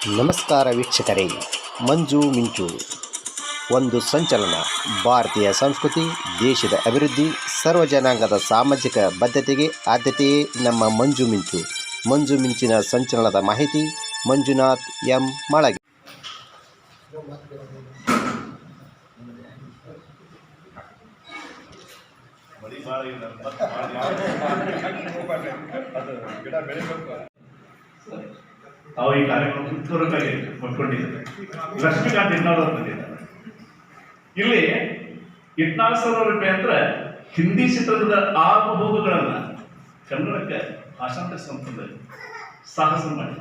ನಮಸ್ಕಾರ ವೀಕ್ಷಕರೇ. ಮಂಜು ಮಿಂಚು ಒಂದು ಸಂಚಲನ. ಭಾರತೀಯ ಸಂಸ್ಕೃತಿ, ದೇಶದ ಅಭಿವೃದ್ಧಿ, ಸರ್ವ ಜನಾಂಗದ ಸಾಮಾಜಿಕ ಬದ್ಧತೆಗೆ ಆದ್ಯತೆಯೇ ನಮ್ಮ ಮಂಜು ಮಿಂಚು. ಮಂಜು ಮಿಂಚಿನ ಸಂಚಲನದ ಮಾಹಿತಿ ಮಂಜುನಾಥ್ ಎಂ ಮಳಗಿ. ತಾವು ಈ ಕಾರ್ಯಕ್ರಮ ಉತ್ಪೂರ್ವಕವಾಗಿ ಮಾಡ್ಕೊಂಡಿದ್ದಾರೆ. ಲಕ್ಷ್ಮೀಕಾಂತ್ ಇಟ್ನಾಳ್ ಅವರು ಬಂದಿದ್ದಾರೆ. ಇಲ್ಲಿ ಇಟ್ನಾಳ್ ಸರ್ ಅವ್ರಿಗೆ ಅಂದ್ರೆ ಹಿಂದಿ ಚಿತ್ರದ ಆಗುಹೋಗುಗಳನ್ನ ಕನ್ನಡಕ್ಕೆ ಭಾಷಾಂತರಿಸುವಂಥದ್ದು ಸಾಹಸ ಮಾಡಿ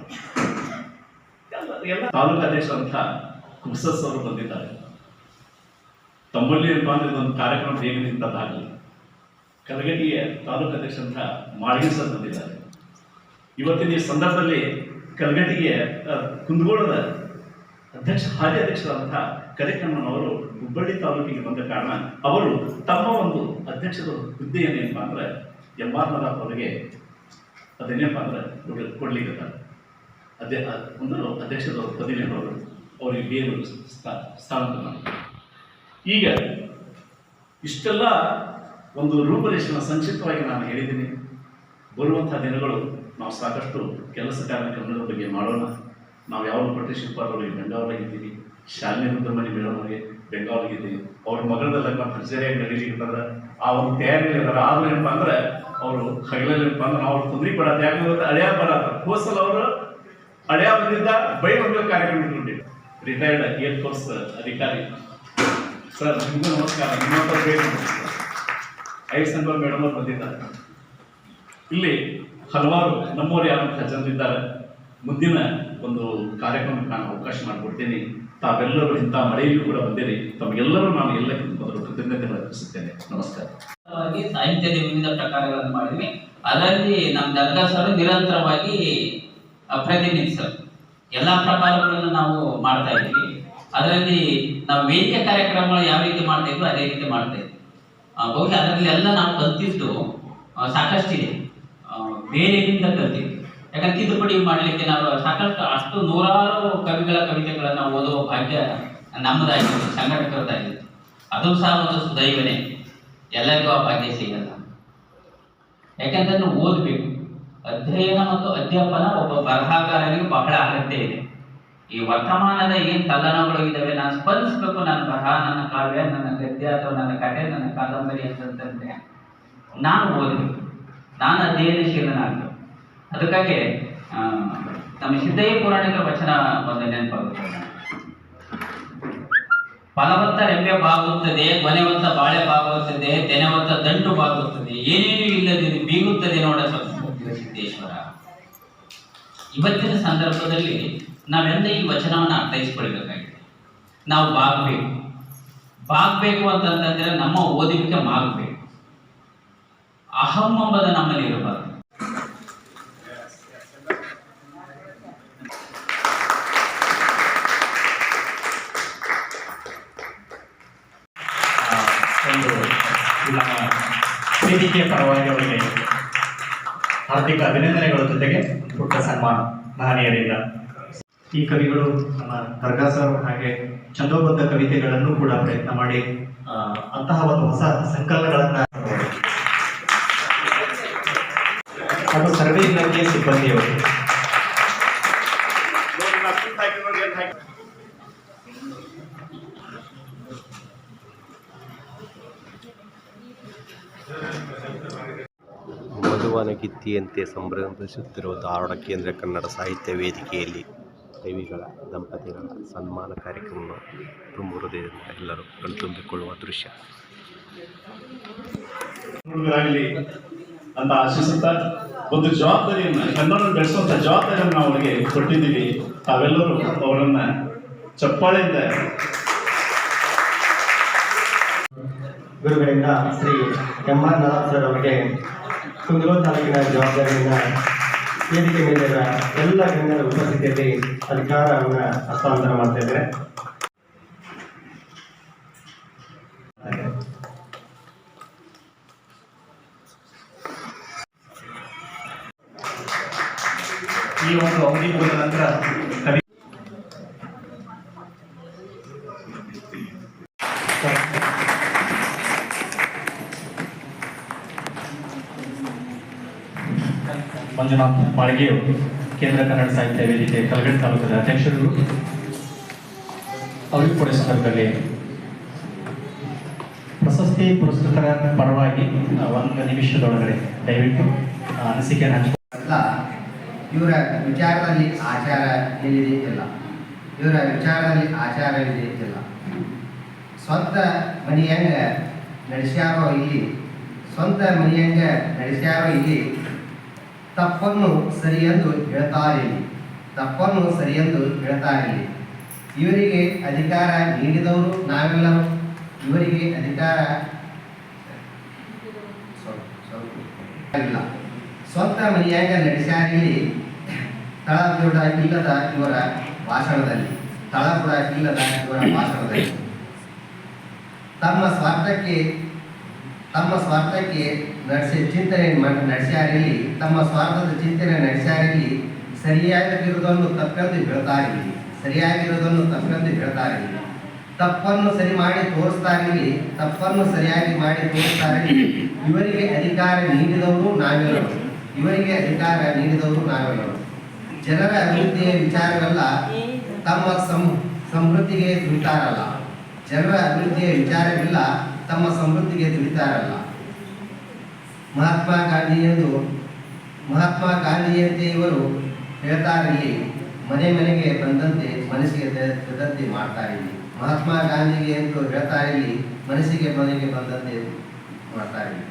ಎಲ್ಲ ತಾಲೂಕು ಅಧ್ಯಕ್ಷರಂಥ ಕುಬ್ಸಸ್ ಅವರು ಬಂದಿದ್ದಾರೆ. ತಮ್ಮಲ್ಲಿ ಏನಪ್ಪಾ ಅಂದ್ರೆ ಇದೊಂದು ಕಾರ್ಯಕ್ರಮ ಹೇಗೆ ನಿಂತದ್ದಾಗಲಿ. ಕಲಗಟ್ಟಿಯ ತಾಲೂಕು ಅಧ್ಯಕ್ಷರಂಥ ಮಾಳಿಗೆ ಸರ್ ಬಂದಿದ್ದಾರೆ. ಇವತ್ತಿನ ಈ ಸಂದರ್ಭದಲ್ಲಿ ಕಲಗಟ್ಟಿಗೆ ಕುಂದಗೋಳದ ಹಾಲಿ ಅಧ್ಯಕ್ಷರಾದಂತಹ ಕರಿಕಣ್ಣನವರು ಹುಬ್ಬಳ್ಳಿ ತಾಲೂಕಿಗೆ ಬಂದ ಕಾರಣ ಅವರು ತಮ್ಮ ಒಂದು ಅಧ್ಯಕ್ಷದ ಹುದ್ದೆಯನ್ನೇನಪ್ಪ ಅಂದ್ರೆ ಎಂಆರ್ ನದಾಫ್ ಅವರಿಗೆ ಅದೇನೇನಪ್ಪ ಅಂದ್ರೆ ಕೊಡ್ಲಿಕ್ಕೆ ಒಂದು ಅಧ್ಯಕ್ಷದ ಪದವಿಯನ್ನು ಅವರಿಗೆ ಬೇರು ಸ್ಥಾನಾಂತರ ಮಾಡಿದ್ದಾರೆ. ಈಗ ಇಷ್ಟೆಲ್ಲ ಒಂದು ರೂಪರೇಷೆಯನ್ನು ಸಂಕ್ಷಿಪ್ತವಾಗಿ ನಾನು ಹೇಳಿದ್ದೀನಿ. ಬರುವಂತಹ ದಿನಗಳು ನಾವು ಸಾಕಷ್ಟು ಕೆಲಸ ಕಾರ್ಯಕ್ರಮಗಳ ಬಗ್ಗೆ ಮಾಡೋಣ. ನಾವು ಯಾವ ಪಟ್ಟಿಶಿಲ್ಪಾರವರಿಗೆ ಬೆಂಗಾವಲಾಗಿದ್ದೀವಿ, ಶಾಲಿನಿ ರುದ್ರಮಣಿ ಮೇಡಮ್ ಅವರಿಗೆ ಬೆಂಗಾವಲಾಗಿದ್ದೀವಿ. ಅವ್ರ ಮಗಳದ ಲಗ್ನ ಭರ್ಜರಿಯಾಗಿ ನಡೀಲಿಕ್ಕೆ ಆ ಒಂದು ತಯಾರಿಯಲ್ಲಿ ಇದ್ದಾರೆ. ಆದ್ರೂ ಏನಪ್ಪ ಅಂದ್ರೆ ಅವರು ಹಗಲಲ್ಲಿ ಏನಪ್ಪ ಅಂದ್ರೆ ನಾವು ತೊಂದರೆ ಕೊಡತ್ತೆ. ಯಾಕಂದ್ರೆ ಅಳಿಯ ಬರತ್ತ ಹೋಸಲ ಅವರು ಅಳಿಯ ಬಂದಿದ್ದ ಬೈ ಒಂದು ಕಾರ್ಯಕ್ರಮ ಇಟ್ಕೊಂಡಿದ್ದೆ. ರಿಟೈರ್ಡ್ ಏರ್ ಫೋರ್ಸ್ ಅಧಿಕಾರಿ ಸರ್, ನಿಮಗೂ ನಮಸ್ಕಾರ. ನಿಮ್ಮಂತ ಐದು ಸಂಘ ಮೇಡಮ್ ಅವರು ಬಂದಿದ್ದಾರೆ. ಇಲ್ಲಿ ಹಲವಾರು ನಮ್ಮವರು ಯಾರಂತ ಜನರಿದ್ದಾರೆ. ಮುಂದಿನ ಒಂದು ಕಾರ್ಯಕ್ರಮಕ್ಕೆ ನಾನು ಅವಕಾಶ ಮಾಡಿಕೊಡ್ತೇನೆ. ತಾವೆಲ್ಲರೂ ಇಂಥ ಮಳೆಯಲ್ಲೂ ಕೂಡ ಬಂದಿರಿ. ತಮಗೆಲ್ಲರೂ ನಾನು ಎಲ್ಲಕ್ಕಿಂತ ಮೊದಲು ಕೃತಜ್ಞತೆ ಅರ್ಪಿಸುತ್ತೇನೆ. ನಮಸ್ಕಾರ. ಸಾಹಿತ್ಯದ ವಿವಿಧ ಪ್ರಕಾರಗಳನ್ನು ಮಾಡಿದ್ವಿ. ಅದರಲ್ಲಿ ನಮ್ಮ ದರ್ಗಾ ಸರ್ ನಿರಂತರವಾಗಿ ಪ್ರತಿನಿಧಿಸಲು ಎಲ್ಲ ಪ್ರಕಾರಗಳನ್ನು ನಾವು ಮಾಡ್ತಾ ಇದ್ದೀವಿ. ಅದರಲ್ಲಿ ನಾವು ವೇದಿಕೆ ಕಾರ್ಯಕ್ರಮಗಳು ಯಾವ ರೀತಿ ಮಾಡ್ತಾ ಇದ್ವಿ ಅದೇ ರೀತಿ ಮಾಡ್ತಾ ಇದ್ವಿ. ಬಹುಶಃ ಅದರಲ್ಲಿ ಎಲ್ಲ ನಾವು ಕಲ್ತಿದ್ದು ಸಾಕಷ್ಟಿದೆ. ಬೇರೆಯಿಂದ ಕಲ್ತಿದ್ವಿ. ಯಾಕಂದ್ರೆ ತಿದ್ದುಪಡಿ ಮಾಡಲಿಕ್ಕೆ ನಾವು ಸಾಕಷ್ಟು ಅಷ್ಟು ನೂರಾರು ಕವಿಗಳ ಕವಿತೆಗಳನ್ನು ಓದುವ ಭಾಗ್ಯ ನಮ್ಮದಾಗಿತ್ತು, ಸಂಘಟಕರದಾಗಿತ್ತು. ಅದು ಸಹ ಒಂದು ಸುದೈವನೇ. ಎಲ್ಲರಿಗೂ ಆ ಭಾಗ್ಯ ಸಿಗಲ್ಲ. ಯಾಕಂದ್ರೆ ಓದಬೇಕು. ಅಧ್ಯಯನ ಮತ್ತು ಅಧ್ಯಾಪನ ಒಬ್ಬ ಬರಹಗಾರನಿಗೆ ಬಹಳ ಅಗತ್ಯ ಇದೆ. ಈ ವರ್ತಮಾನದ ಏನು ತಲ್ಲಣಗಳು ಇದ್ದಾವೆ, ನಾನು ಸ್ಪಂದಿಸಬೇಕು. ನನ್ನ ಬರಹ, ನನ್ನ ಕಾವ್ಯ, ನನ್ನ ಗದ್ಯ ಅಥವಾ ನನ್ನ ಕಥೆ, ನನ್ನ ಕಾದಂಬರಿ ಅಂತಂದ್ರೆ ನಾನು ಓದಬೇಕು, ನಾನು ಅಧ್ಯಯನಶೀಲನಾಗಬೇಕು. ಅದಕ್ಕಾಗಿ ನಮ್ಮ ಸಿದ್ದಯ್ಯ ಪುರಾಣಿಕ ವಚನ ಒಂದು ನೆನಪಾಗುತ್ತೆ. ಫಲವತ್ತ ರೆಂಬೆ ಬಾಗುತ್ತದೆ, ಕೊನೆವಂತ ಬಾಳೆ ಬಾಗುತ್ತದೆ, ತೆನೆವಂತ ದಂಟು ಬಾಗುತ್ತದೆ, ಏನೇನು ಇಲ್ಲದೆ ಬೀಗುತ್ತದೆ ನೋಡ ಸಿದ್ದೇಶ್ವರ. ಇವತ್ತಿನ ಸಂದರ್ಭದಲ್ಲಿ ನಾವೆಲ್ಲ ಈ ವಚನವನ್ನು ಅರ್ಥೈಸ್ಕೊಳ್ಬೇಕಾಗಿದೆ. ನಾವು ಬಾಗ್ಬೇಕು ಅಂತಂತಂದ್ರೆ ನಮ್ಮ ಓದುವಿಕೆ ಮಾಗಬೇಕು. ಅಹಂ ಎಂಬುದ ನಮ್ಮಲ್ಲಿ ಇರಬಾರದು. ಒಂದು ನಮ್ಮ ವೇದಿಕೆಯ ಪರವಾಗಿ ಅವರಿಗೆ ಹಾರ್ದಿಕ ಅಭಿನಂದನೆಗಳ ಜೊತೆಗೆ ಪುಟ್ಟ ಸನ್ಮಾನ ಮಹನೀಯರಿಂದ. ಈ ಕವಿಗಳು ನಮ್ಮ ದರ್ಗಾ ಸರ್ ಹಾಗೆ ಛಂದೋಬದ್ಧ ಕವಿತೆಗಳನ್ನು ಕೂಡ ಪ್ರಯತ್ನ ಮಾಡಿ ಅಂತಹ ಒಂದು ಹೊಸ ಸಂಕಲನಗಳನ್ನು ಅದು ಸರ್ವೇ ಇಲಾಖೆಯ ಸಿಬ್ಬಂದಿಯವರು. ಮಧುವನಗಿತ್ತಿಯಂತೆ ಸಂಭ್ರಮಿಸುತ್ತಿರುವ ಧಾರವಾಡ ಕೇಂದ್ರ ಕನ್ನಡ ಸಾಹಿತ್ಯ ವೇದಿಕೆಯಲ್ಲಿ ಕವಿಗಳ ದಂಪತಿಗಳ ಸನ್ಮಾನ ಕಾರ್ಯಕ್ರಮ ತುಂಬ ಹೃದಯದಿಂದ ಎಲ್ಲರೂ ಕಣ್ತುಂಬಿಕೊಳ್ಳುವ ದೃಶ್ಯ ಅಂತ ಆಶಿಸುತ್ತಾ ಒಂದು ಜವಾಬ್ದಾರಿಯನ್ನು ಕನ್ನಡ ಬೆಳೆಸುವಂತ ಜವಾಬ್ದಾರಿಯನ್ನು ನಾವು ಅವರಿಗೆ ಕೊಟ್ಟಿದ್ದೀವಿ. ತಾವೆಲ್ಲರೂ ಅವರನ್ನ ಚಪ್ಪಾಳೆಯಿಂದ ಗುರುಗಳಿಂದ ಶ್ರೀ ಎಂಆರ್ ನದಾಫ್ ಸರ್ ಅವರಿಗೆ ಕುಂದಗೋಳ ತಾಲೂಕಿನ ಜವಾಬ್ದಾರಿಯಿಂದ ವೇದಿಕೆ ಮೇಲಿರುವ ಎಲ್ಲ ಗಣ್ಯರ ಉಪಸ್ಥಿತಿಯಲ್ಲಿ ಅಧಿಕಾರವನ್ನು ಹಸ್ತಾಂತರ ಮಾಡ್ತಾ ಇದ್ದಾರೆ. ಈ ಒಂದು ಅವಧಿ ಮುಗಿದ ನಂತರ ಮಂಜುನಾಥ್ ಮಾಳಿಗೆಯವರು ಕೇಂದ್ರ ಕನ್ನಡ ಸಾಹಿತ್ಯ ವೇದಿಕೆ ಕಲಘಟಗಿ ತಾಲೂಕದ ಅಧ್ಯಕ್ಷರು. ಅವರಿಗೂ ಕೂಡ ಈ ಸಂದರ್ಭದಲ್ಲಿ ಪ್ರಶಸ್ತಿ ಪುರಸ್ಕೃತರ ಪರವಾಗಿ 1 ನಿಮಿಷದೊಳಗಡೆ ದಯವಿಟ್ಟು ಅನಿಸಿಕೆ ಅಲ್ಲ, ಇವರ ವಿಚಾರದಲ್ಲಿ ಆಚಾರ ಎಲ್ಲಿದೆ ಇಲ್ಲ, ಇವರ ವಿಚಾರದಲ್ಲಿ ಆಚಾರ ಇದೆ ಇಲ್ಲ. ಸ್ವಂತ ಮನೆಯಂಗ ನಡೆಸ್ಯಾರೋ ಇಲ್ಲಿ, ಸ್ವಂತ ಮನೆಯಂಗ ನಡೆಸ್ಯಾರೋ ಇಲ್ಲಿ, ತಪ್ಪನ್ನು ಸರಿಯೆಂದು ಹೇಳ್ತಾರಿಲ್ಲಿ, ತಪ್ಪನ್ನು ಸರಿಯೆಂದು ಹೇಳ್ತಾರಿಲ್ಲಿ. ಇವರಿಗೆ ಅಧಿಕಾರ ನೀಡಿದವರು ನಾವೆಲ್ಲರೂ, ಇವರಿಗೆ ಅಧಿಕಾರ ಇಲ್ಲ. ಸ್ವಂತ ಮನೆಯಾಗ ನಡೆಸ್ಯಾರಿಲ್ಲಿ, ತಳಬುಡ ಇಲ್ಲದ ಇವರ ಭಾಷಣದಲ್ಲಿ, ತಳಬುಡ ಇಲ್ಲದ ಇವರ ಭಾಷಣದಲ್ಲಿ ತಮ್ಮ ಸ್ವಾರ್ಥಕ್ಕೆ ನಡೆಸ್ಯಾರಿಲ್ಲಿ, ತಮ್ಮ ಸ್ವಾರ್ಥದ ಚಿಂತನೆ ನಡೆಸ್ಯಾರಿಲ್ಲಿ. ಸರಿಯಾಗಿರುವುದನ್ನು ತಪ್ಪೆಂದು ಹೇಳ್ತಾರಿಲ್ಲಿ, ಸರಿಯಾಗಿರುವುದನ್ನು ತಪ್ಪೆಂದು ಹೇಳ್ತಾರಿಲ್ಲಿ. ತಪ್ಪನ್ನು ಸರಿ ಮಾಡಿ ತೋರಿಸ್ತಾರಿಲ್ಲಿ, ತಪ್ಪನ್ನು ಸರಿಯಾಗಿ ಮಾಡಿ ತೋರಿಸ್ತಾರಿಲ್ಲಿ. ಇವರಿಗೆ ಅಧಿಕಾರ ನೀಡಿದವರು ನಾವೆಲ್ಲರೂ, ಇವರಿಗೆ ಅಧಿಕಾರ ನೀಡಿದವರು ನಾವೆಲ್ಲರೂ. ಜನರ ಅಭಿವೃದ್ಧಿಯ ವಿಚಾರವೆಲ್ಲ ತಮ್ಮ ಸಮೃದ್ಧಿಗೆ ದುಡಿತಾರಲ್ಲ, ಜನರ ಅಭಿವೃದ್ಧಿಯ ವಿಚಾರವಿಲ್ಲ ತಮ್ಮ ಸಮೃದ್ಧಿಗೆ ದುಡಿತಾರಲ್ಲ. ಮಹಾತ್ಮ ಗಾಂಧಿಯಂತೆ ಇವರು ಹೇಳ್ತಾರಿಲ್ಲಿ, ಮನೆ ಮನೆಗೆ ಬಂದಂತೆ ಮನಸ್ಸಿಗೆ ತೆದಂತೆ ಮಾಡ್ತಾರಿಲ್ಲಿ. ಮಹಾತ್ಮ ಗಾಂಧಿಗೆ ಎಂದು ಹೇಳ್ತಾರಿಲ್ಲಿ, ಮನಸ್ಸಿಗೆ ಮನೆಗೆ ಬಂದಂತೆ ಮಾಡ್ತಾರಿಲ್ಲಿ.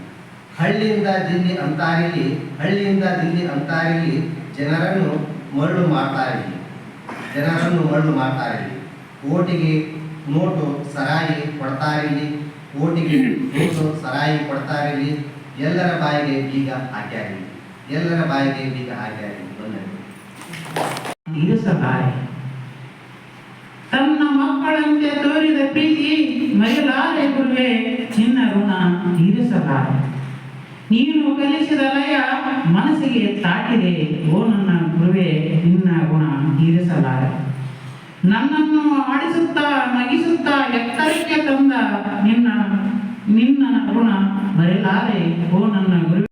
ಹಳ್ಳಿಯಿಂದ ದಿಲ್ಲಿ ಅಂತಾರಿಲ್ಲಿ, ಹಳ್ಳಿಯಿಂದ ದಿಲ್ಲಿ ಅಂತಾರಿಲ್ಲಿ. ಜನರನ್ನು ಮರಳು ಮಾಡ್ತಾರಿಲ್ಲಿ, ಜನರನ್ನು ಮರಳು ಮಾಡ್ತಾರಿಲ್ಲಿ. ಓಟಿಗೆ ನೋಟು ಸರಾಯಿ ಕೊಡ್ತಾರಿಲ್ಲಿ, ಓಟಿಗೆ ನೋಟು ಸರಾಯಿ ಕೊಡ್ತಾರಿಲ್ಲಿ. ಎಲ್ಲರ ಬಾಯಿಗೆ ಬೀಗ ಹಾಕ್ಯಾರಿಲ್ಲಿ, ಎಲ್ಲರ ಬಾಯಿಗೆ ಬೀಗ ಹಾಕ್ಯಾರಿಲ್ಲಿ. ತೀರಿಸಲಾರೆ. ತನ್ನ ಮಕ್ಕಳಂತೆ ತೋರಿದ ಪ್ರೀತಿ ಮರೆಯಲಾರೆ ಗುರುವೆ, ನಿನ್ನ ಋಣ ತೀರಿಸಲಾರೆ. ನೀನು ಕಲಿಸಿದ ಲಯ ಮನಸ್ಸಿಗೆ ತಾಟಿದೆ, ಓ ನನ್ನ ಗುರುವೆ, ನಿನ್ನ ಗುಣ ತೀರಿಸಲಾರೆ. ನನ್ನನ್ನು ಆಡಿಸುತ್ತಾ ನಗಿಸುತ್ತಾ ಎತ್ತರಕ್ಕೆ ತಂದ ನಿನ್ನ ಋಣ ಮರೆಯಲಾರೆ, ಓ ನನ್ನ ಗುರುವೆ.